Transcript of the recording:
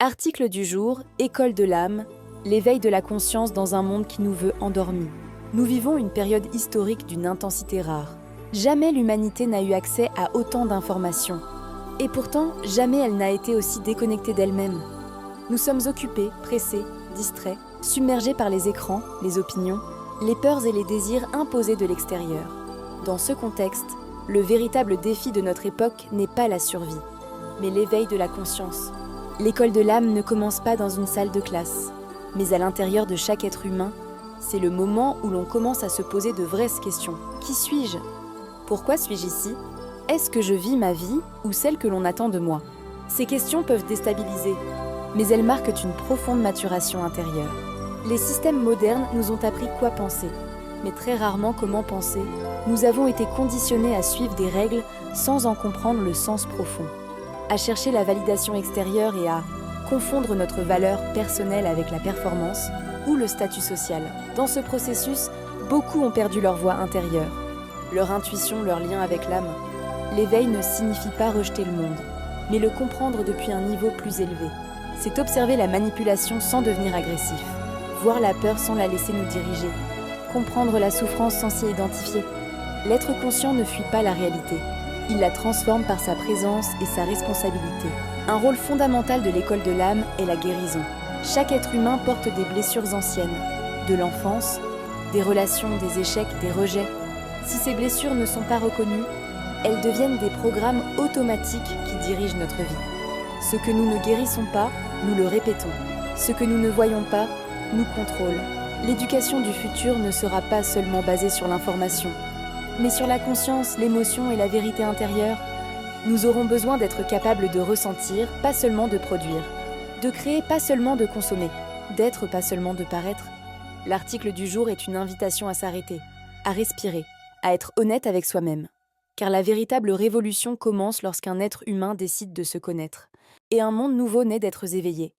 Article du jour, École de l'âme, l'éveil de la conscience dans un monde qui nous veut endormis. Nous vivons une période historique d'une intensité rare. Jamais l'humanité n'a eu accès à autant d'informations. Et pourtant, jamais elle n'a été aussi déconnectée d'elle-même. Nous sommes occupés, pressés, distraits, submergés par les écrans, les opinions, les peurs et les désirs imposés de l'extérieur. Dans ce contexte, le véritable défi de notre époque n'est pas la survie, mais l'éveil de la conscience. L'école de l'âme ne commence pas dans une salle de classe, mais à l'intérieur de chaque être humain, c'est le moment où l'on commence à se poser de vraies questions. Qui suis-je ? Pourquoi suis-je ici ? Est-ce que je vis ma vie ou celle que l'on attend de moi ? Ces questions peuvent déstabiliser, mais elles marquent une profonde maturation intérieure. Les systèmes modernes nous ont appris quoi penser, mais très rarement comment penser. Nous avons été conditionnés à suivre des règles sans en comprendre le sens profond, à chercher la validation extérieure et à confondre notre valeur personnelle avec la performance ou le statut social. Dans ce processus, beaucoup ont perdu leur voix intérieure, leur intuition, leur lien avec l'âme. L'éveil ne signifie pas rejeter le monde, mais le comprendre depuis un niveau plus élevé. C'est observer la manipulation sans devenir agressif, voir la peur sans la laisser nous diriger, comprendre la souffrance sans s'y identifier. L'être conscient ne fuit pas la réalité. Il la transforme par sa présence et sa responsabilité. Un rôle fondamental de l'école de l'âme est la guérison. Chaque être humain porte des blessures anciennes, de l'enfance, des relations, des échecs, des rejets. Si ces blessures ne sont pas reconnues, elles deviennent des programmes automatiques qui dirigent notre vie. Ce que nous ne guérissons pas, nous le répétons. Ce que nous ne voyons pas, nous contrôle. L'éducation du futur ne sera pas seulement basée sur l'information, mais sur la conscience, l'émotion et la vérité intérieure. Nous aurons besoin d'être capables de ressentir, pas seulement de produire, de créer, pas seulement de consommer, d'être, pas seulement de paraître. L'article du jour est une invitation à s'arrêter, à respirer, à être honnête avec soi-même. Car la véritable révolution commence lorsqu'un être humain décide de se connaître, et un monde nouveau naît d'êtres éveillés.